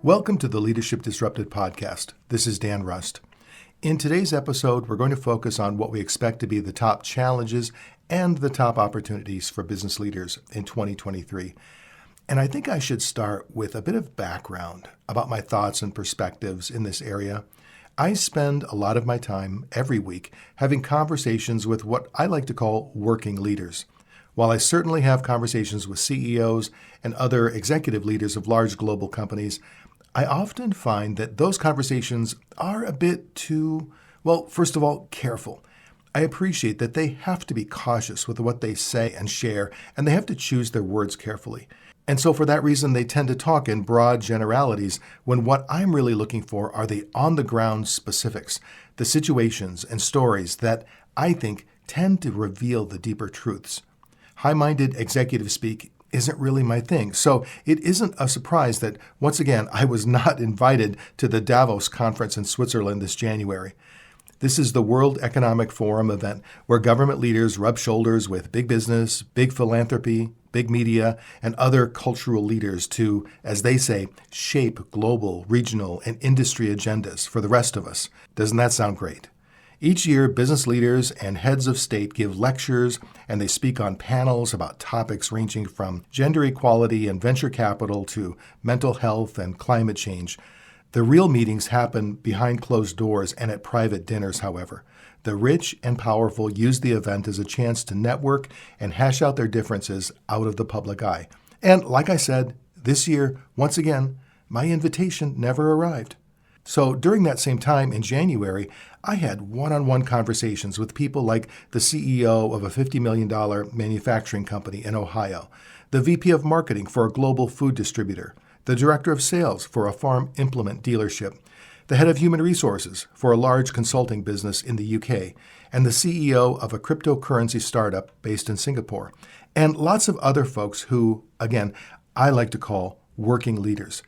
Welcome to the Leadership Disrupted podcast. This is Dan Rust. In today's episode, we're going to focus on what we expect to be the top challenges and the top opportunities for business leaders in 2023. And I think I should start with a bit of background about my thoughts and perspectives in this area. I spend a lot of my time every week having conversations with what I like to call working leaders. While I certainly have conversations with CEOs and other executive leaders of large global companies, I often find that those conversations are a bit too, first of all, careful. I appreciate that they have to be cautious with what they say and share, and they have to choose their words carefully. And so for that reason, they tend to talk in broad generalities when what I'm really looking for are the on-the-ground specifics, the situations and stories that I think tend to reveal the deeper truths. High-minded executive speak isn't really my thing. So it isn't a surprise that, once again, I was not invited to the Davos conference in Switzerland this January. This is the World Economic Forum event where government leaders rub shoulders with big business, big philanthropy, big media, and other cultural leaders to, as they say, shape global, regional, and industry agendas for the rest of us. Doesn't that sound great? Each year, business leaders and heads of state give lectures and they speak on panels about topics ranging from gender equality and venture capital to mental health and climate change. The real meetings happen behind closed doors and at private dinners, however. The rich and powerful use the event as a chance to network and hash out their differences out of the public eye. And like I said, this year, once again, my invitation never arrived. So during that same time in January, I had one-on-one conversations with people like the CEO of a $50 million manufacturing company in Ohio, the VP of marketing for a global food distributor, the director of sales for a farm implement dealership, the head of human resources for a large consulting business in the UK, and the CEO of a cryptocurrency startup based in Singapore, and lots of other folks who, again, I like to call working leaders.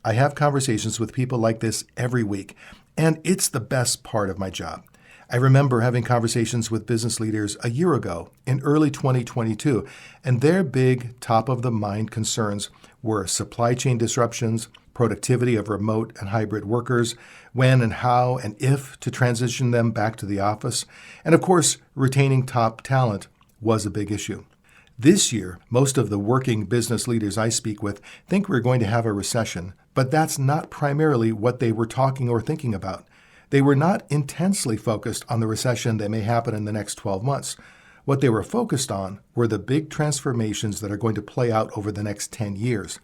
I have conversations with people like this every week, and it's the best part of my job. I remember having conversations with business leaders a year ago in early 2022, and their big top-of-the-mind concerns were supply chain disruptions, productivity of remote and hybrid workers, when and how and if to transition them back to the office, and of course, retaining top talent was a big issue. This year, most of the working business leaders I speak with think we're going to have a recession, but that's not primarily what they were talking or thinking about. They were not intensely focused on the recession that may happen in the next 12 months. What they were focused on were the big transformations that are going to play out over the next 10 years.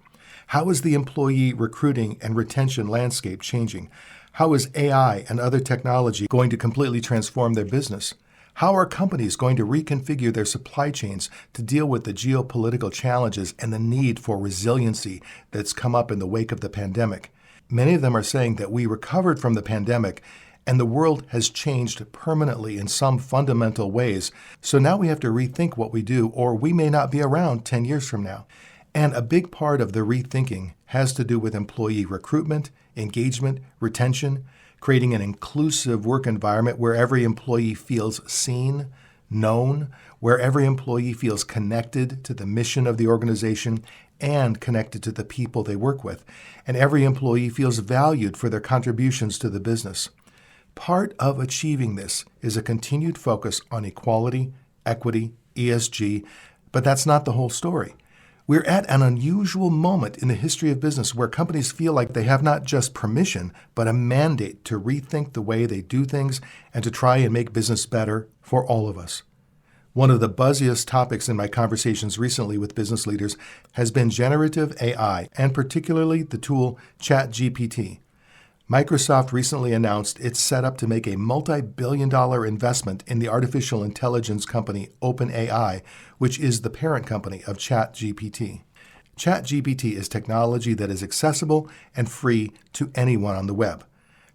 How is the employee recruiting and retention landscape changing? How is AI and other technology going to completely transform their business? How are companies going to reconfigure their supply chains to deal with the geopolitical challenges and the need for resiliency that's come up in the wake of the pandemic? Many of them are saying that we recovered from the pandemic and the world has changed permanently in some fundamental ways. So now we have to rethink what we do, or we may not be around 10 years from now. And a big part of the rethinking has to do with employee recruitment, engagement, retention, creating an inclusive work environment where every employee feels seen, known, where every employee feels connected to the mission of the organization and connected to the people they work with, and every employee feels valued for their contributions to the business. Part of achieving this is a continued focus on equality, equity, ESG, but that's not the whole story. We're at an unusual moment in the history of business where companies feel like they have not just permission, but a mandate to rethink the way they do things and to try and make business better for all of us. One of the buzziest topics in my conversations recently with business leaders has been generative AI, and particularly the tool ChatGPT. Microsoft recently announced it's set up to make a multi-billion-dollar investment in the artificial intelligence company OpenAI, which is the parent company of ChatGPT. ChatGPT is technology that is accessible and free to anyone on the web.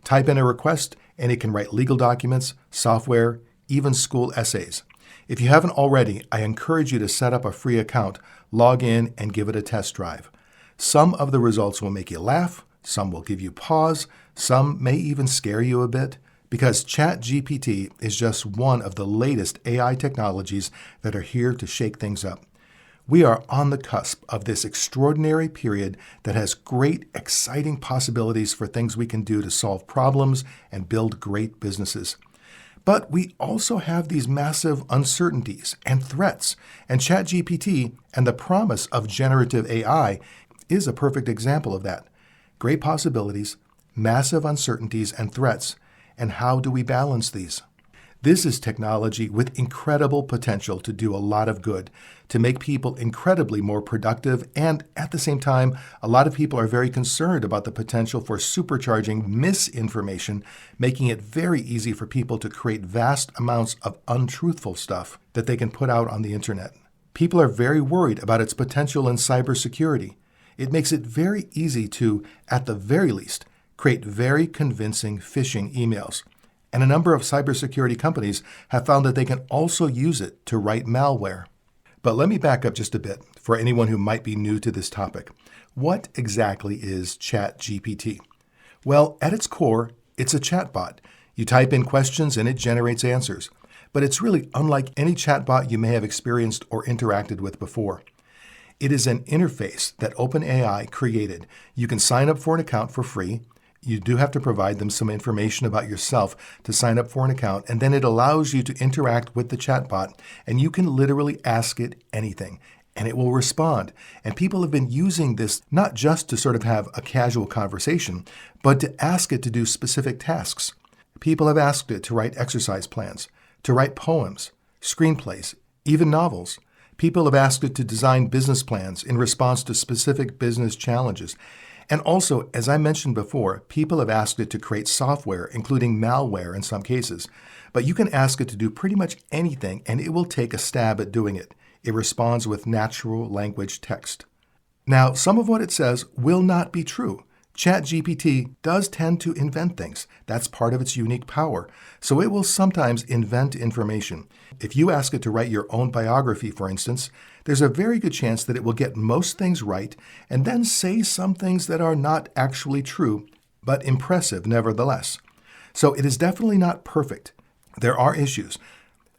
Type in a request and it can write legal documents, software, even school essays. If you haven't already, I encourage you to set up a free account, log in, and give it a test drive. Some of the results will make you laugh, some will give you pause, some may even scare you a bit, because ChatGPT is just one of the latest AI technologies that are here to shake things up. We are on the cusp of this extraordinary period that has great, exciting possibilities for things we can do to solve problems and build great businesses. But we also have these massive uncertainties and threats, and ChatGPT and the promise of generative AI is a perfect example of that. Great possibilities, massive uncertainties and threats, and how do we balance these? This is technology with incredible potential to do a lot of good, to make people incredibly more productive, and at the same time, a lot of people are very concerned about the potential for supercharging misinformation, making it very easy for people to create vast amounts of untruthful stuff that they can put out on the internet. People are very worried about its potential in cybersecurity. It makes it very easy to, at the very least, create very convincing phishing emails. And a number of cybersecurity companies have found that they can also use it to write malware. But let me back up just a bit for anyone who might be new to this topic. What exactly is ChatGPT? Well, at its core, it's a chatbot. You type in questions and it generates answers. But it's really unlike any chatbot you may have experienced or interacted with before. It is an interface that OpenAI created. You can sign up for an account for free. You do have to provide them some information about yourself to sign up for an account, and then it allows you to interact with the chatbot, and you can literally ask it anything, and it will respond. And people have been using this not just to sort of have a casual conversation, but to ask it to do specific tasks. People have asked it to write exercise plans, to write poems, screenplays, even novels. People have asked it to design business plans in response to specific business challenges. And also, as I mentioned before, people have asked it to create software, including malware in some cases. But you can ask it to do pretty much anything, and it will take a stab at doing it. It responds with natural language text. Now, some of what it says will not be true. ChatGPT does tend to invent things. That's part of its unique power. So it will sometimes invent information. If you ask it to write your own biography, for instance, there's a very good chance that it will get most things right and then say some things that are not actually true, but impressive nevertheless. So it is definitely not perfect. There are issues,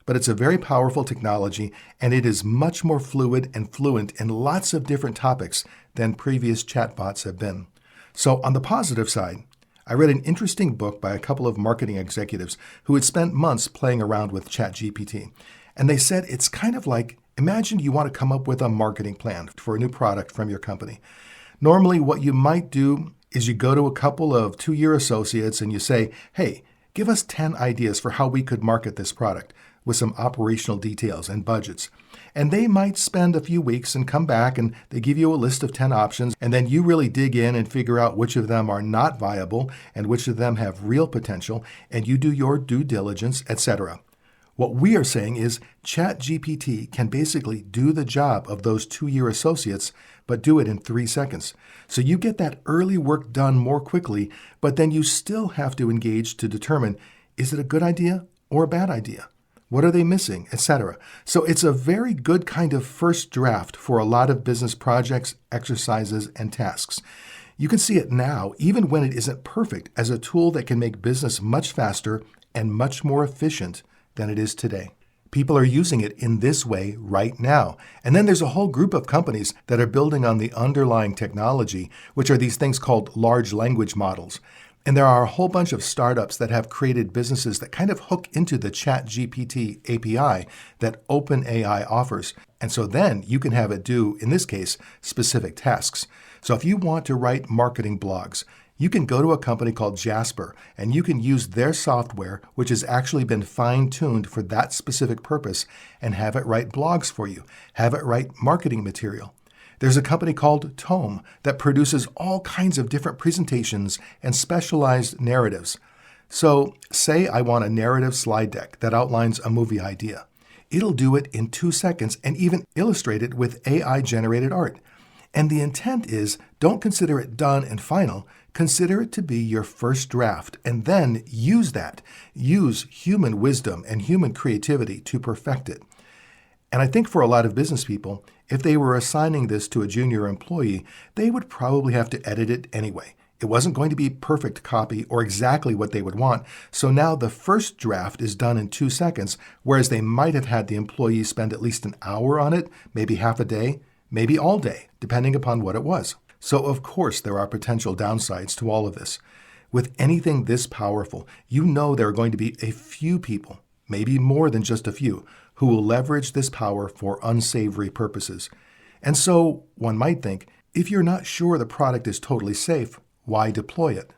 but it's a very powerful technology, and it is much more fluid and fluent in lots of different topics than previous chatbots have been. So on the positive side, I read an interesting book by a couple of marketing executives who had spent months playing around with ChatGPT. And they said it's kind of like, imagine you want to come up with a marketing plan for a new product from your company. Normally, what you might do is you go to a couple of two-year associates and you say, hey, give us 10 ideas for how we could market this product with some operational details and budgets. And they might spend a few weeks and come back and they give you a list of 10 options, and then you really dig in and figure out which of them are not viable and which of them have real potential, and you do your due diligence, etc. What we are saying is ChatGPT can basically do the job of those two-year associates, but do it in 3 seconds. So you get that early work done more quickly, but then you still have to engage to determine, is it a good idea or a bad idea? What are they missing, etc. So it's a very good kind of first draft for a lot of business projects, exercises, and tasks. You can see it now, even when it isn't perfect, as a tool that can make business much faster and much more efficient than it is today. People are using it in this way right now. And then there's a whole group of companies that are building on the underlying technology, which are these things called large language models. And there are a whole bunch of startups that have created businesses that kind of hook into the ChatGPT API that OpenAI offers. And so then you can have it do, in this case, specific tasks. So if you want to write marketing blogs, you can go to a company called Jasper, and you can use their software, which has actually been fine-tuned for that specific purpose, and have it write blogs for you, have it write marketing material. There's a company called Tome that produces all kinds of different presentations and specialized narratives. So say I want a narrative slide deck that outlines a movie idea. It'll do it in 2 seconds and even illustrate it with AI-generated art. And the intent is, don't consider it done and final. Consider it to be your first draft, and then use that. Use human wisdom and human creativity to perfect it. And I think for a lot of business people, if they were assigning this to a junior employee, they would probably have to edit it anyway. It wasn't going to be perfect copy or exactly what they would want, so now the first draft is done in 2 seconds, whereas they might have had the employees spend at least an hour on it, maybe half a day, maybe all day, depending upon what it was. So of course there are potential downsides to all of this. With anything this powerful, you know there are going to be a few people, maybe more than just a few, who will leverage this power for unsavory purposes. And so one might think, if you're not sure the product is totally safe, why deploy it?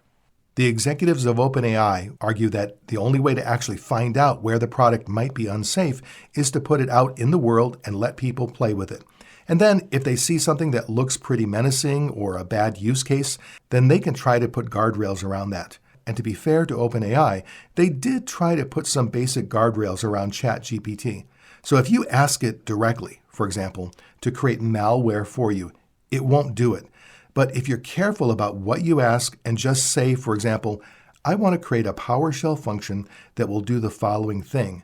The executives of OpenAI argue that the only way to actually find out where the product might be unsafe is to put it out in the world and let people play with it. And then if they see something that looks pretty menacing or a bad use case, then they can try to put guardrails around that. And to be fair to OpenAI, they did try to put some basic guardrails around ChatGPT. So if you ask it directly, for example, to create malware for you, it won't do it. But if you're careful about what you ask and just say, for example, I want to create a PowerShell function that will do the following thing,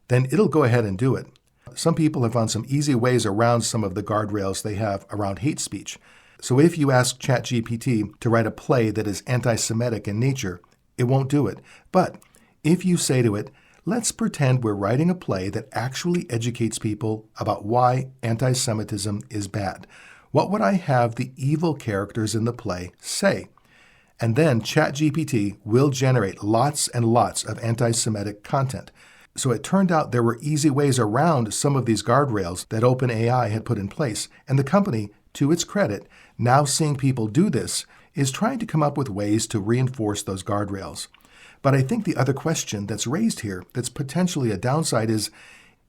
then it'll go ahead and do it. Some people have found some easy ways around some of the guardrails they have around hate speech. So if you ask ChatGPT to write a play that is anti-Semitic in nature, it won't do it. But if you say to it, let's pretend we're writing a play that actually educates people about why anti-Semitism is bad, what would I have the evil characters in the play say? And then ChatGPT will generate lots and lots of anti-Semitic content. So it turned out there were easy ways around some of these guardrails that OpenAI had put in place. And the company, to its credit, now seeing people do this, is trying to come up with ways to reinforce those guardrails. But I think the other question that's raised here that's potentially a downside is,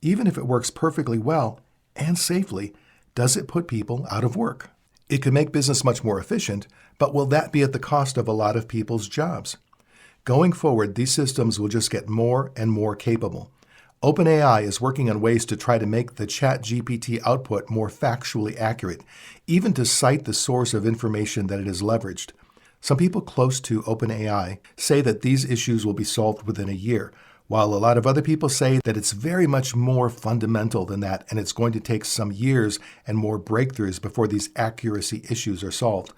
even if it works perfectly well and safely, does it put people out of work? It could make business much more efficient, but will that be at the cost of a lot of people's jobs? Going forward, these systems will just get more and more capable. OpenAI is working on ways to try to make the ChatGPT output more factually accurate, even to cite the source of information that it has leveraged. Some people close to OpenAI say that these issues will be solved within a year, while a lot of other people say that it's very much more fundamental than that, and it's going to take some years and more breakthroughs before these accuracy issues are solved.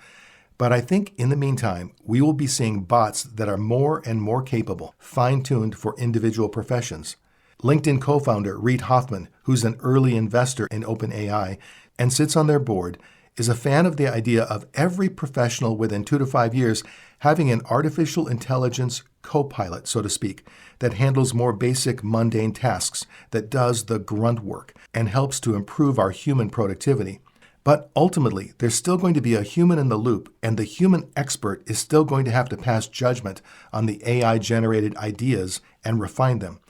But I think in the meantime, we will be seeing bots that are more and more capable, fine-tuned for individual professions. LinkedIn co-founder Reid Hoffman, who's an early investor in OpenAI and sits on their board, is a fan of the idea of every professional within 2 to 5 years having an artificial intelligence co-pilot, so to speak, that handles more basic mundane tasks, that does the grunt work, and helps to improve our human productivity. But ultimately, there's still going to be a human in the loop, and the human expert is still going to have to pass judgment on the AI-generated ideas and refine them.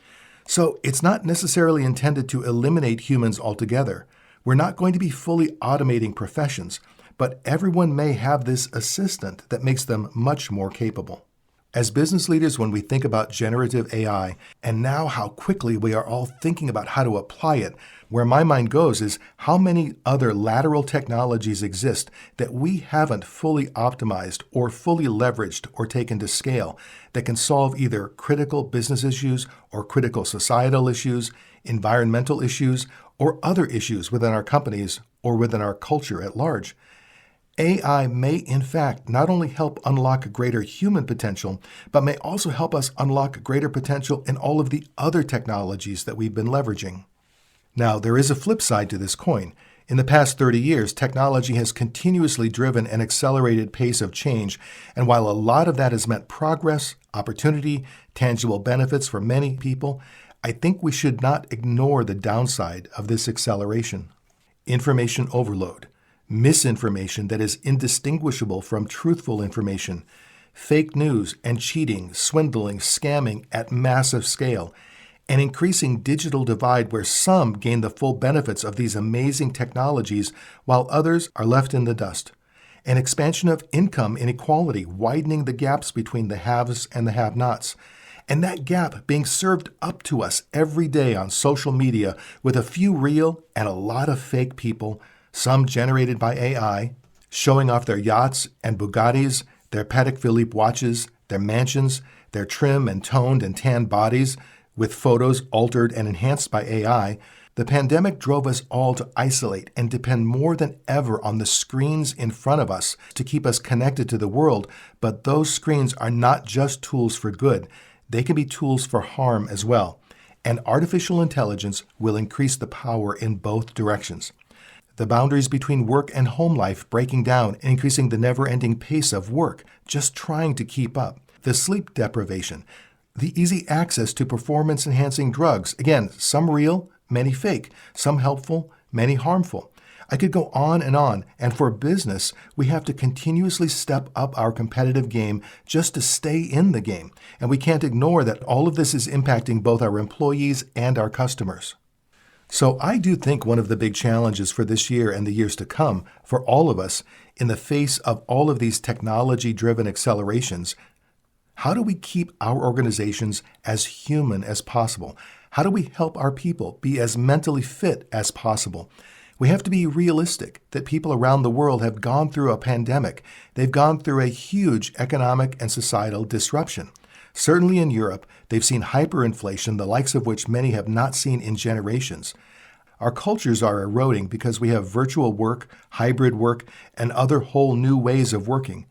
So it's not necessarily intended to eliminate humans altogether. We're not going to be fully automating professions, but everyone may have this assistant that makes them much more capable. As business leaders, when we think about generative AI, and now how quickly we are all thinking about how to apply it, where my mind goes is how many other lateral technologies exist that we haven't fully optimized or fully leveraged or taken to scale that can solve either critical business issues or critical societal issues, environmental issues, or other issues within our companies or within our culture at large. AI may, in fact, not only help unlock greater human potential, but may also help us unlock greater potential in all of the other technologies that we've been leveraging. Now, there is a flip side to this coin. In the past 30 years, technology has continuously driven an accelerated pace of change, and while a lot of that has meant progress, opportunity, tangible benefits for many people, I think we should not ignore the downside of this acceleration. Information overload. Misinformation that is indistinguishable from truthful information, fake news and cheating, swindling, scamming at massive scale, an increasing digital divide where some gain the full benefits of these amazing technologies while others are left in the dust, an expansion of income inequality widening the gaps between the haves and the have-nots, and that gap being served up to us every day on social media with a few real and a lot of fake people, some generated by AI, showing off their yachts and Bugattis, their Patek Philippe watches, their mansions, their trim and toned and tanned bodies, with photos altered and enhanced by AI, The pandemic drove us all to isolate and depend more than ever on the screens in front of us to keep us connected to the world, but those screens are not just tools for good. They can be tools for harm as well. And artificial intelligence will increase the power in both directions. The boundaries between work and home life breaking down, increasing the never-ending pace of work, just trying to keep up. The sleep deprivation, the easy access to performance-enhancing drugs, again, some real, many fake, some helpful, many harmful. I could go on, and for business, we have to continuously step up our competitive game just to stay in the game, and we can't ignore that all of this is impacting both our employees and our customers. So I do think one of the big challenges for this year and the years to come for all of us in the face of all of these technology-driven accelerations, how do we keep our organizations as human as possible? How do we help our people be as mentally fit as possible? We have to be realistic that people around the world have gone through a pandemic. They've gone through a huge economic and societal disruption. Certainly in Europe, they've seen hyperinflation, the likes of which many have not seen in generations. Our cultures are eroding because we have virtual work, hybrid work, and other whole new ways of working.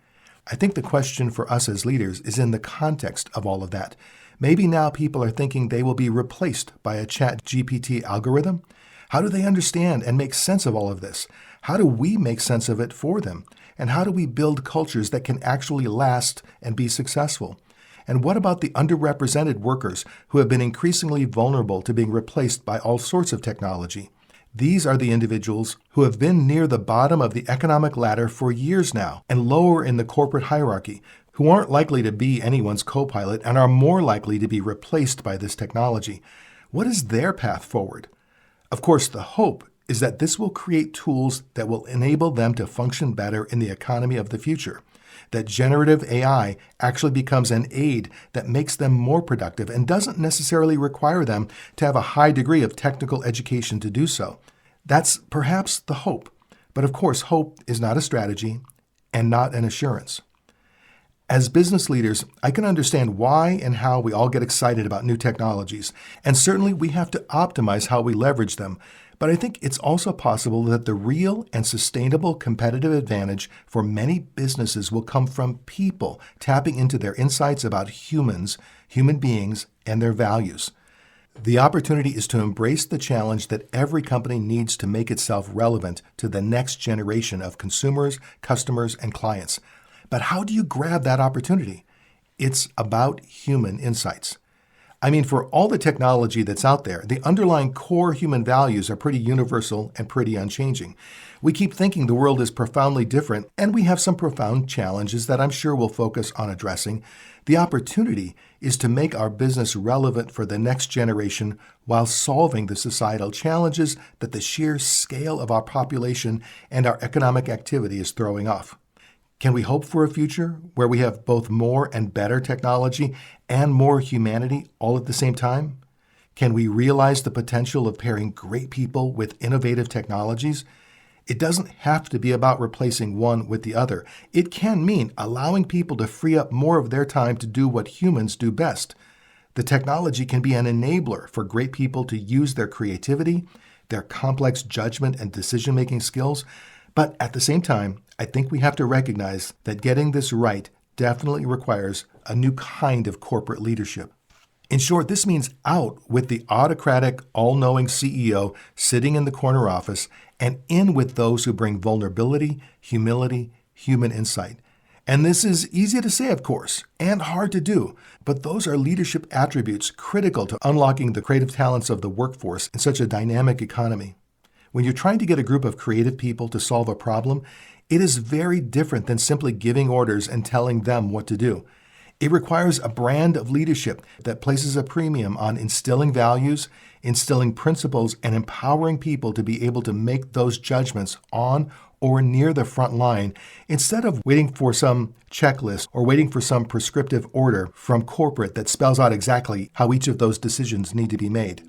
I think the question for us as leaders is in the context of all of that. Maybe now people are thinking they will be replaced by a ChatGPT algorithm. How do they understand and make sense of all of this? How do we make sense of it for them? And how do we build cultures that can actually last and be successful? And what about the underrepresented workers who have been increasingly vulnerable to being replaced by all sorts of technology? These are the individuals who have been near the bottom of the economic ladder for years now and lower in the corporate hierarchy, who aren't likely to be anyone's co-pilot and are more likely to be replaced by this technology. What is their path forward? Of course, the hope is that this will create tools that will enable them to function better in the economy of the future, that generative AI actually becomes an aid that makes them more productive and doesn't necessarily require them to have a high degree of technical education to do so. That's perhaps the hope. But of course, hope is not a strategy and not an assurance. As business leaders, I can understand why and how we all get excited about new technologies, and certainly we have to optimize how we leverage them. But I think it's also possible that the real and sustainable competitive advantage for many businesses will come from people tapping into their insights about humans, human beings, and their values. The opportunity is to embrace the challenge that every company needs to make itself relevant to the next generation of consumers, customers, and clients. But how do you grab that opportunity? It's about human insights. I mean, for all the technology that's out there, the underlying core human values are pretty universal and pretty unchanging. We keep thinking the world is profoundly different, and we have some profound challenges that I'm sure we'll focus on addressing. The opportunity is to make our business relevant for the next generation while solving the societal challenges that the sheer scale of our population and our economic activity is throwing off. Can we hope for a future where we have both more and better technology and more humanity all at the same time? Can we realize the potential of pairing great people with innovative technologies? It doesn't have to be about replacing one with the other. It can mean allowing people to free up more of their time to do what humans do best. The technology can be an enabler for great people to use their creativity, their complex judgment and decision-making skills. But at the same time, I think we have to recognize that getting this right definitely requires a new kind of corporate leadership. In short, this means out with the autocratic, all-knowing CEO sitting in the corner office and in with those who bring vulnerability, humility, human insight. And this is easy to say, of course, and hard to do, but those are leadership attributes critical to unlocking the creative talents of the workforce in such a dynamic economy. When you're trying to get a group of creative people to solve a problem, it is very different than simply giving orders and telling them what to do. It requires a brand of leadership that places a premium on instilling values, instilling principles, and empowering people to be able to make those judgments on or near the front line instead of waiting for some checklist or waiting for some prescriptive order from corporate that spells out exactly how each of those decisions need to be made.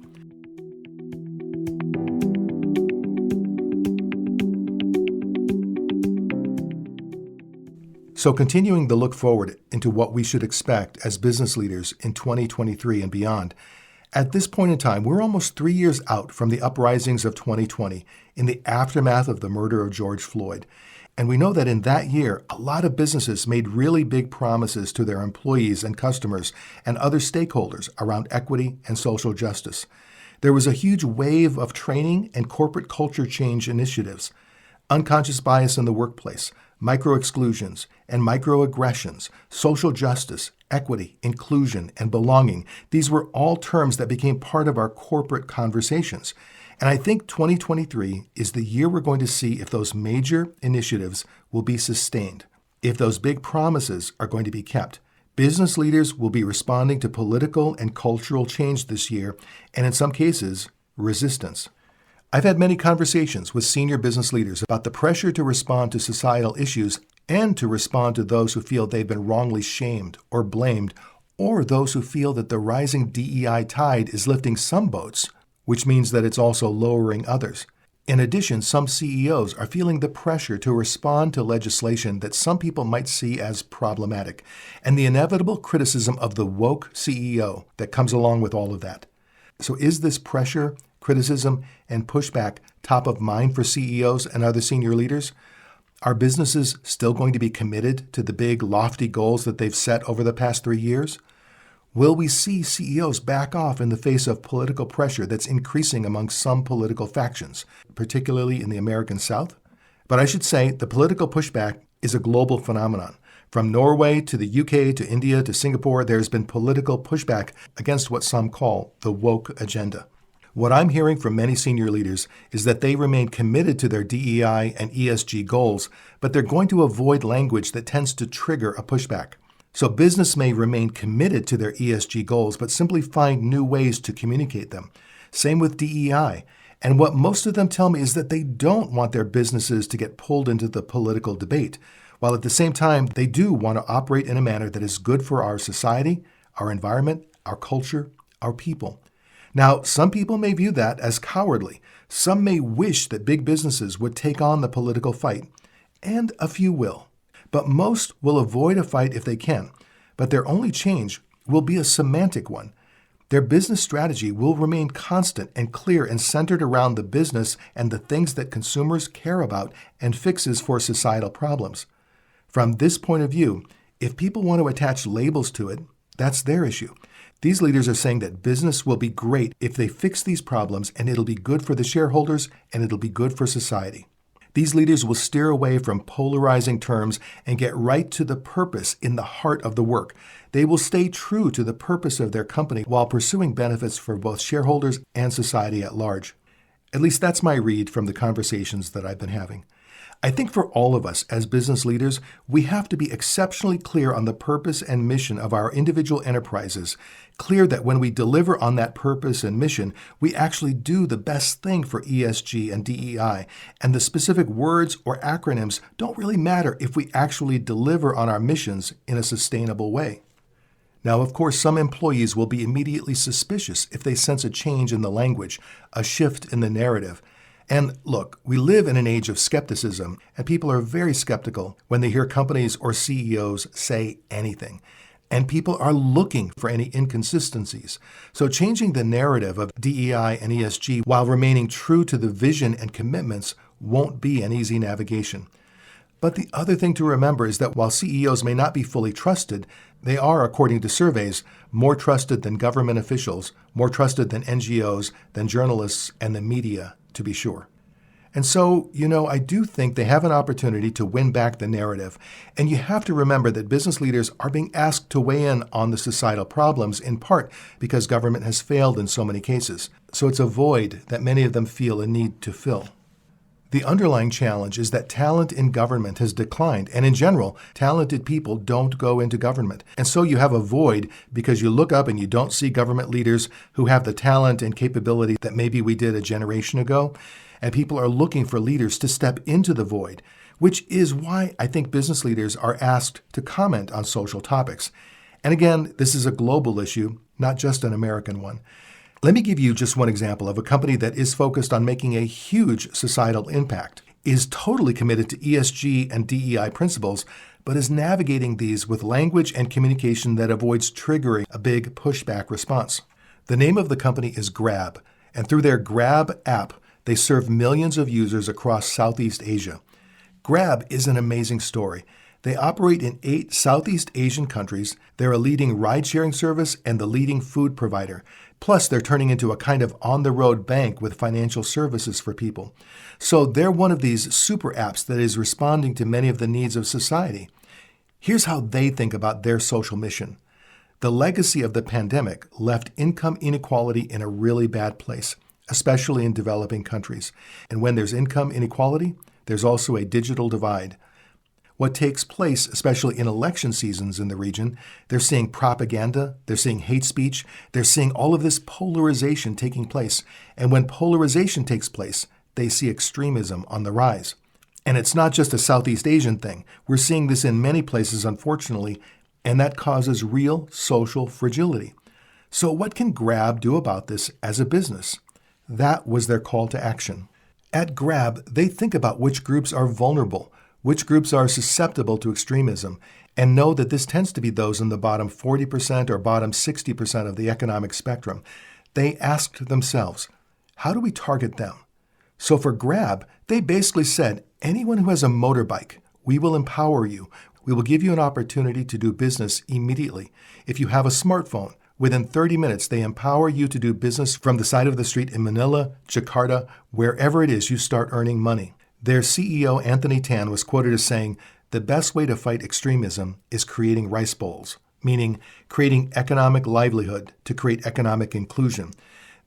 So continuing the look forward into what we should expect as business leaders in 2023 and beyond, At this point in time, we're almost 3 years out from the uprisings of 2020 in the aftermath of the murder of George Floyd. And we know that in that year, a lot of businesses made really big promises to their employees and customers and other stakeholders around equity and social justice. There was a huge wave of training and corporate culture change initiatives. Unconscious bias in the workplace, micro-exclusions and microaggressions, social justice, equity, inclusion, and belonging. These were all terms that became part of our corporate conversations. And I think 2023 is the year we're going to see if those major initiatives will be sustained, if those big promises are going to be kept. Business leaders will be responding to political and cultural change this year, and in some cases, resistance. I've had many conversations with senior business leaders about the pressure to respond to societal issues and to respond to those who feel they've been wrongly shamed or blamed, or those who feel that the rising DEI tide is lifting some boats, which means that it's also lowering others. In addition, some CEOs are feeling the pressure to respond to legislation that some people might see as problematic, and the inevitable criticism of the woke CEO that comes along with all of that. So is this pressure, criticism, and pushback top of mind for CEOs and other senior leaders? Are businesses still going to be committed to the big, lofty goals that they've set over the past 3 years? Will we see CEOs back off in the face of political pressure that's increasing among some political factions, particularly in the American South? But I should say the political pushback is a global phenomenon. From Norway to the UK to India to Singapore, there's been political pushback against what some call the woke agenda. What I'm hearing from many senior leaders is that they remain committed to their DEI and ESG goals, but they're going to avoid language that tends to trigger a pushback. So business may remain committed to their ESG goals, but simply find new ways to communicate them. Same with DEI. And what most of them tell me is that they don't want their businesses to get pulled into the political debate, while at the same time, they do want to operate in a manner that is good for our society, our environment, our culture, our people. Now, some people may view that as cowardly. Some may wish that big businesses would take on the political fight, and a few will. But most will avoid a fight if they can, but their only change will be a semantic one. Their business strategy will remain constant and clear and centered around the business and the things that consumers care about and fixes for societal problems. From this point of view, if people want to attach labels to it, that's their issue. These leaders are saying that business will be great if they fix these problems, and it'll be good for the shareholders and it'll be good for society. These leaders will steer away from polarizing terms and get right to the purpose in the heart of the work. They will stay true to the purpose of their company while pursuing benefits for both shareholders and society at large. At least that's my read from the conversations that I've been having. I think for all of us as business leaders, we have to be exceptionally clear on the purpose and mission of our individual enterprises, clear that when we deliver on that purpose and mission, we actually do the best thing for ESG and DEI, and the specific words or acronyms don't really matter if we actually deliver on our missions in a sustainable way. Now, of course, some employees will be immediately suspicious if they sense a change in the language, a shift in the narrative. And look, we live in an age of skepticism, and people are very skeptical when they hear companies or CEOs say anything. And people are looking for any inconsistencies. So changing the narrative of DEI and ESG while remaining true to the vision and commitments won't be an easy navigation. But the other thing to remember is that while CEOs may not be fully trusted, they are, according to surveys, more trusted than government officials, more trusted than NGOs, than journalists, and the media, to be sure. And so, I do think they have an opportunity to win back the narrative. And you have to remember that business leaders are being asked to weigh in on the societal problems, in part because government has failed in so many cases. So it's a void that many of them feel a need to fill. The underlying challenge is that talent in government has declined, and in general, talented people don't go into government. And so you have a void because you look up and you don't see government leaders who have the talent and capability that maybe we did a generation ago, and people are looking for leaders to step into the void, which is why I think business leaders are asked to comment on social topics. And again, this is a global issue, not just an American one. Let me give you just one example of a company that is focused on making a huge societal impact, is totally committed to ESG and DEI principles, but is navigating these with language and communication that avoids triggering a big pushback response. The name of the company is Grab, and through their Grab app, they serve millions of users across Southeast Asia. Grab is an amazing story. They operate in 8 Southeast Asian countries. They're a leading ride-sharing service and the leading food provider. Plus, they're turning into a kind of on-the-road bank with financial services for people. So they're one of these super apps that is responding to many of the needs of society. Here's how they think about their social mission. The legacy of the pandemic left income inequality in a really bad place, especially in developing countries. And when there's income inequality, there's also a digital divide. What takes place, especially in election seasons in the region, they're seeing propaganda, they're seeing hate speech, they're seeing all of this polarization taking place. And when polarization takes place, they see extremism on the rise. And it's not just a Southeast Asian thing. We're seeing this in many places, unfortunately, and that causes real social fragility. So what can Grab do about this as a business? That was their call to action. At Grab, they think about which groups are vulnerable, which groups are susceptible to extremism, and know that this tends to be those in the bottom 40% or bottom 60% of the economic spectrum. They asked themselves, how do we target them? So for Grab, they basically said, anyone who has a motorbike, we will empower you. We will give you an opportunity to do business immediately. If you have a smartphone, within 30 minutes, they empower you to do business from the side of the street in Manila, Jakarta, wherever it is you start earning money. Their CEO, Anthony Tan, was quoted as saying, the best way to fight extremism is creating rice bowls, meaning creating economic livelihood to create economic inclusion.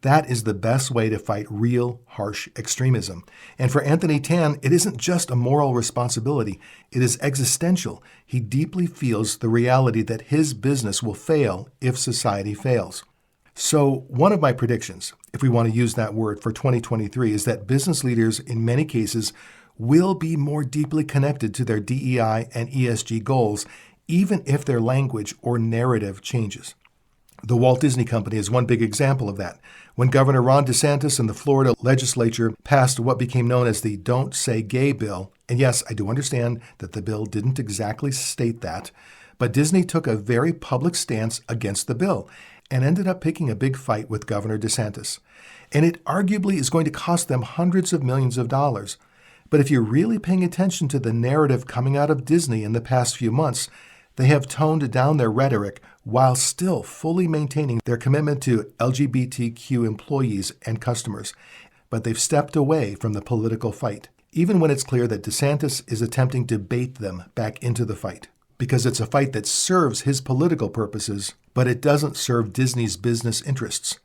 That is the best way to fight real, harsh extremism. And for Anthony Tan, it isn't just a moral responsibility. It is existential. He deeply feels the reality that his business will fail if society fails. So one of my predictions, if we want to use that word, for 2023 is that business leaders, in many cases, will be more deeply connected to their DEI and ESG goals, even if their language or narrative changes. The Walt Disney Company is one big example of that. When Governor Ron DeSantis and the Florida legislature passed what became known as the Don't Say Gay bill, and yes, I do understand that the bill didn't exactly state that, but Disney took a very public stance against the bill and ended up picking a big fight with Governor DeSantis. And it arguably is going to cost them hundreds of millions of dollars. But if you're really paying attention to the narrative coming out of Disney in the past few months, they have toned down their rhetoric while still fully maintaining their commitment to LGBTQ employees and customers. But they've stepped away from the political fight, even when it's clear that DeSantis is attempting to bait them back into the fight, because it's a fight that serves his political purposes, but it doesn't serve Disney's business interests.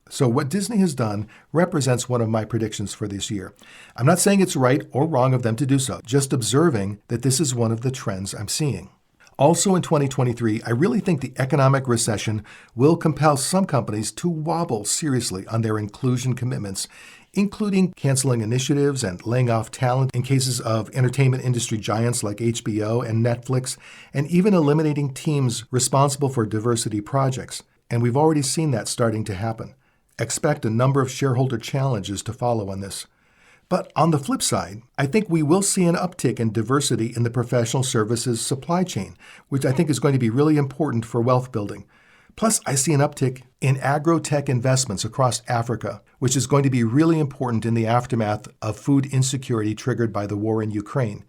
So what Disney has done represents one of my predictions for this year. I'm not saying it's right or wrong of them to do so, just observing that this is one of the trends I'm seeing. Also in 2023, I really think the economic recession will compel some companies to wobble seriously on their inclusion commitments, including canceling initiatives and laying off talent in cases of entertainment industry giants like HBO and Netflix, and even eliminating teams responsible for diversity projects. And we've already seen that starting to happen. Expect a number of shareholder challenges to follow on this. But on the flip side, I think we will see an uptick in diversity in the professional services supply chain, which I think is going to be really important for wealth building. Plus, I see an uptick in agro-tech investments across Africa, which is going to be really important in the aftermath of food insecurity triggered by the war in Ukraine.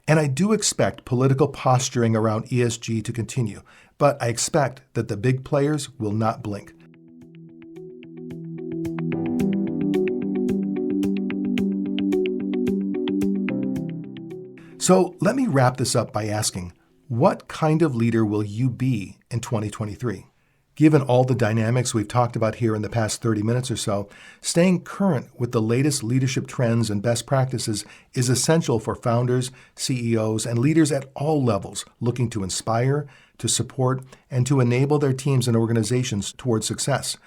And I do expect political posturing around ESG to continue, but I expect that the big players will not blink. So let me wrap this up by asking, what kind of leader will you be in 2023? Given all the dynamics we've talked about here in the past 30 minutes or so, staying current with the latest leadership trends and best practices is essential for founders, CEOs, and leaders at all levels looking to inspire, to support, and to enable their teams and organizations toward success.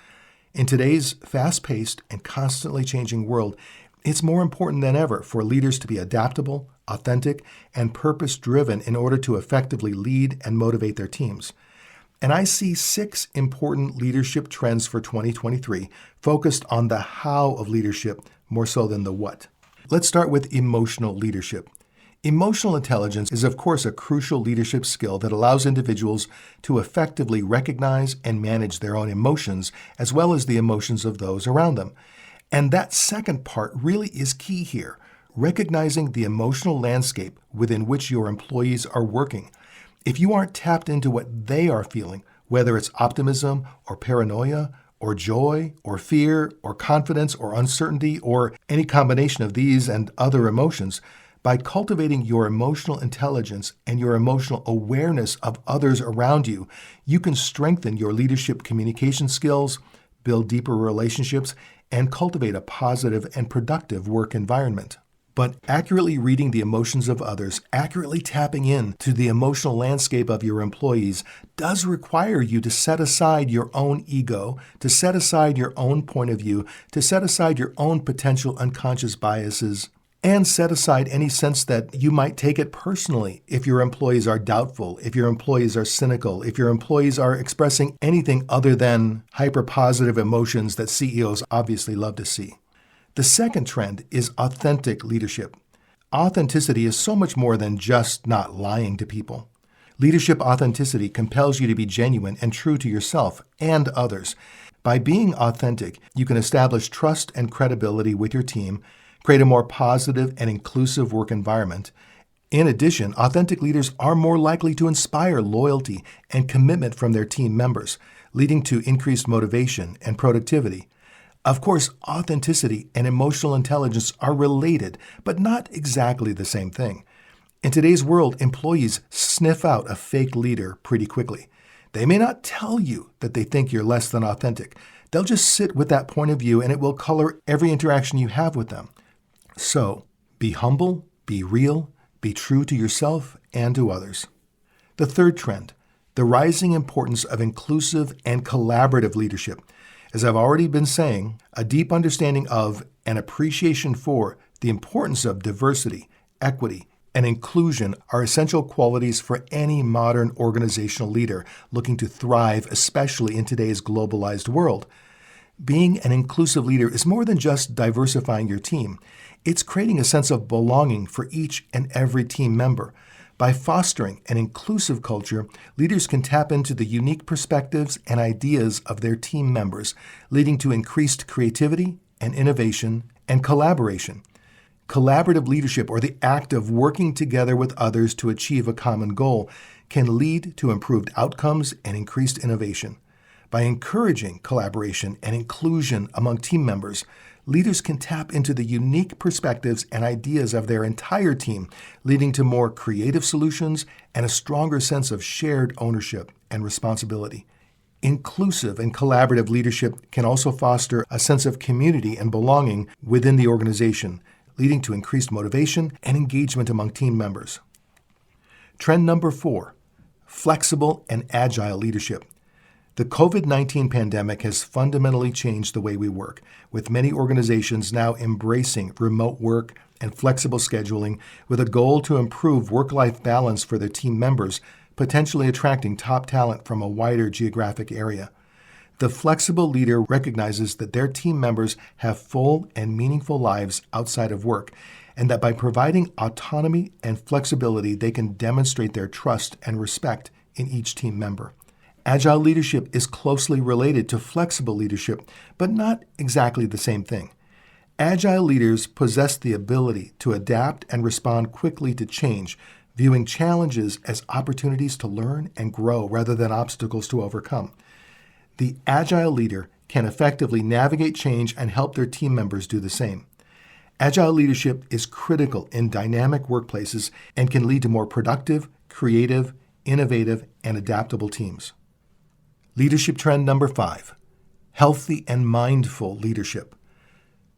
In today's fast-paced and constantly changing world, it's more important than ever for leaders to be adaptable, authentic, and purpose-driven in order to effectively lead and motivate their teams. And I see 6 important leadership trends for 2023 focused on the how of leadership more so than the what. Let's start with emotional leadership. Emotional intelligence is, of course, a crucial leadership skill that allows individuals to effectively recognize and manage their own emotions as well as the emotions of those around them. And that second part really is key here, recognizing the emotional landscape within which your employees are working. If you aren't tapped into what they are feeling, whether it's optimism or paranoia or joy or fear or confidence or uncertainty or any combination of these and other emotions, by cultivating your emotional intelligence and your emotional awareness of others around you, you can strengthen your leadership communication skills, build deeper relationships, and cultivate a positive and productive work environment. But accurately reading the emotions of others, accurately tapping into the emotional landscape of your employees, does require you to set aside your own ego, to set aside your own point of view, to set aside your own potential unconscious biases, and set aside any sense that you might take it personally if your employees are doubtful, if your employees are cynical, if your employees are expressing anything other than hyper-positive emotions that CEOs obviously love to see. The second trend is authentic leadership. Authenticity is so much more than just not lying to people. Leadership authenticity compels you to be genuine and true to yourself and others. By being authentic, you can establish trust and credibility with your team, create a more positive and inclusive work environment. In addition, authentic leaders are more likely to inspire loyalty and commitment from their team members, leading to increased motivation and productivity. Of course, authenticity and emotional intelligence are related, but not exactly the same thing. In today's world, employees sniff out a fake leader pretty quickly. They may not tell you that they think you're less than authentic. They'll just sit with that point of view, and it will color every interaction you have with them. So, be humble, be real, be true to yourself and to others. The third trend, the rising importance of inclusive and collaborative leadership. As I've already been saying, a deep understanding of and appreciation for the importance of diversity, equity, and inclusion are essential qualities for any modern organizational leader looking to thrive, especially in today's globalized world. Being an inclusive leader is more than just diversifying your team. It's creating a sense of belonging for each and every team member. By fostering an inclusive culture, leaders can tap into the unique perspectives and ideas of their team members, leading to increased creativity and innovation and collaboration. Collaborative leadership, or the act of working together with others to achieve a common goal, can lead to improved outcomes and increased innovation. By encouraging collaboration and inclusion among team members, leaders can tap into the unique perspectives and ideas of their entire team, leading to more creative solutions and a stronger sense of shared ownership and responsibility. Inclusive and collaborative leadership can also foster a sense of community and belonging within the organization, leading to increased motivation and engagement among team members. Trend number 4, flexible and agile leadership. The COVID-19 pandemic has fundamentally changed the way we work, with many organizations now embracing remote work and flexible scheduling with a goal to improve work-life balance for their team members, potentially attracting top talent from a wider geographic area. The flexible leader recognizes that their team members have full and meaningful lives outside of work, and that by providing autonomy and flexibility, they can demonstrate their trust and respect in each team member. Agile leadership is closely related to flexible leadership, but not exactly the same thing. Agile leaders possess the ability to adapt and respond quickly to change, viewing challenges as opportunities to learn and grow rather than obstacles to overcome. The agile leader can effectively navigate change and help their team members do the same. Agile leadership is critical in dynamic workplaces and can lead to more productive, creative, innovative, and adaptable teams. Leadership trend number 5, healthy and mindful leadership.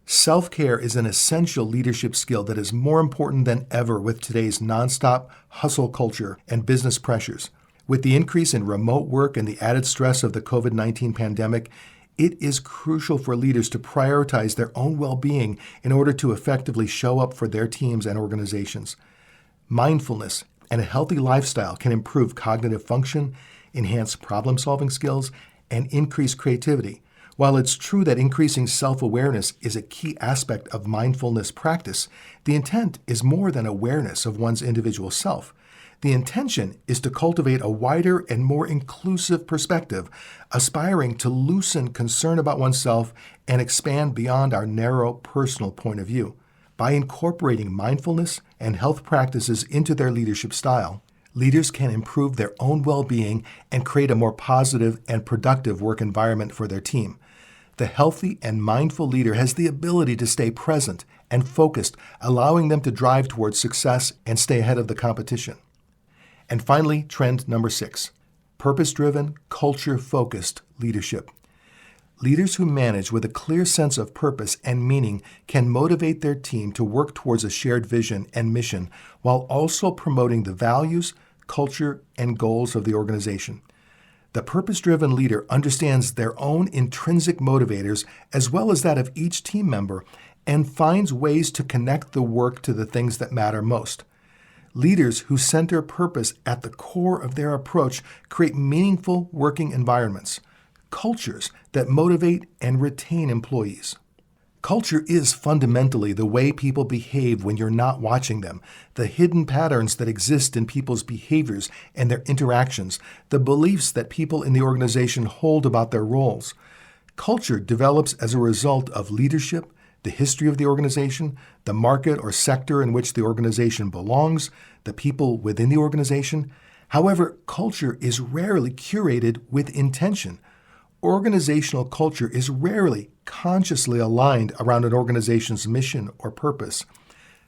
Self-care is an essential leadership skill that is more important than ever with today's nonstop hustle culture and business pressures. With the increase in remote work and the added stress of the COVID-19 pandemic, it is crucial for leaders to prioritize their own well-being in order to effectively show up for their teams and organizations. Mindfulness and a healthy lifestyle can improve cognitive function, enhance problem-solving skills, and increase creativity, While it's true that increasing self-awareness is a key aspect of mindfulness practice, the intent is more than awareness of one's individual self. The intention is to cultivate a wider and more inclusive perspective, aspiring to loosen concern about oneself and expand beyond our narrow personal point of view. By incorporating mindfulness and health practices into their leadership style, leaders can improve their own well-being and create a more positive and productive work environment for their team. The healthy and mindful leader has the ability to stay present and focused, allowing them to drive towards success and stay ahead of the competition. And finally, trend number 6, purpose-driven, culture-focused leadership. Leaders who manage with a clear sense of purpose and meaning can motivate their team to work towards a shared vision and mission while also promoting the values, culture, and goals of the organization. The purpose-driven leader understands their own intrinsic motivators as well as that of each team member and finds ways to connect the work to the things that matter most. Leaders who center purpose at the core of their approach create meaningful working environments, cultures that motivate and retain employees. Culture is fundamentally the way people behave when you're not watching them, the hidden patterns that exist in people's behaviors and their interactions, the beliefs that people in the organization hold about their roles. Culture develops as a result of leadership, the history of the organization, the market or sector in which the organization belongs, the people within the organization. However, culture is rarely curated with intention. Organizational culture is rarely consciously aligned around an organization's mission or purpose.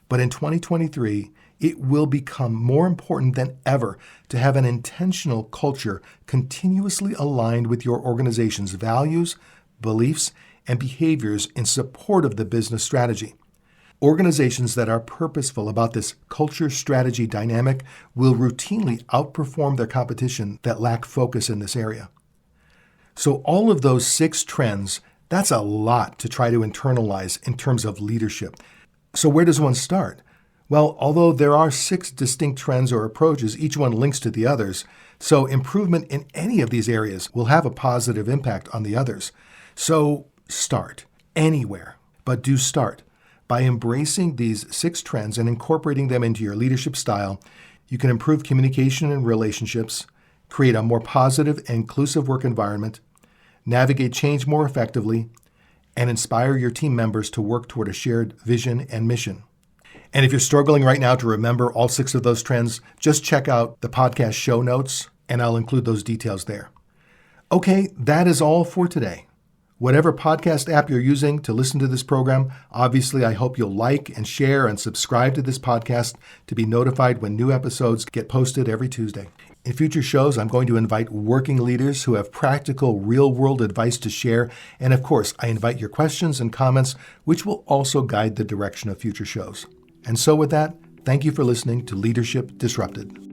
But in 2023, it will become more important than ever to have an intentional culture continuously aligned with your organization's values, beliefs, and behaviors in support of the business strategy. Organizations that are purposeful about this culture strategy dynamic will routinely outperform their competition that lack focus in this area. So all of those 6 trends, that's a lot to try to internalize in terms of leadership. So where does one start? Well, although there are 6 distinct trends or approaches, each one links to the others, so improvement in any of these areas will have a positive impact on the others. So start anywhere, but do start. By embracing these 6 trends and incorporating them into your leadership style, you can improve communication and relationships, create a more positive and inclusive work environment, navigate change more effectively, and inspire your team members to work toward a shared vision and mission. And if you're struggling right now to remember all 6 of those trends, just check out the podcast show notes, and I'll include those details there. Okay, that is all for today. Whatever podcast app you're using to listen to this program, obviously I hope you'll like and share and subscribe to this podcast to be notified when new episodes get posted every Tuesday. In future shows, I'm going to invite working leaders who have practical, real-world advice to share. And of course, I invite your questions and comments, which will also guide the direction of future shows. And so with that, thank you for listening to Leadership Disrupted.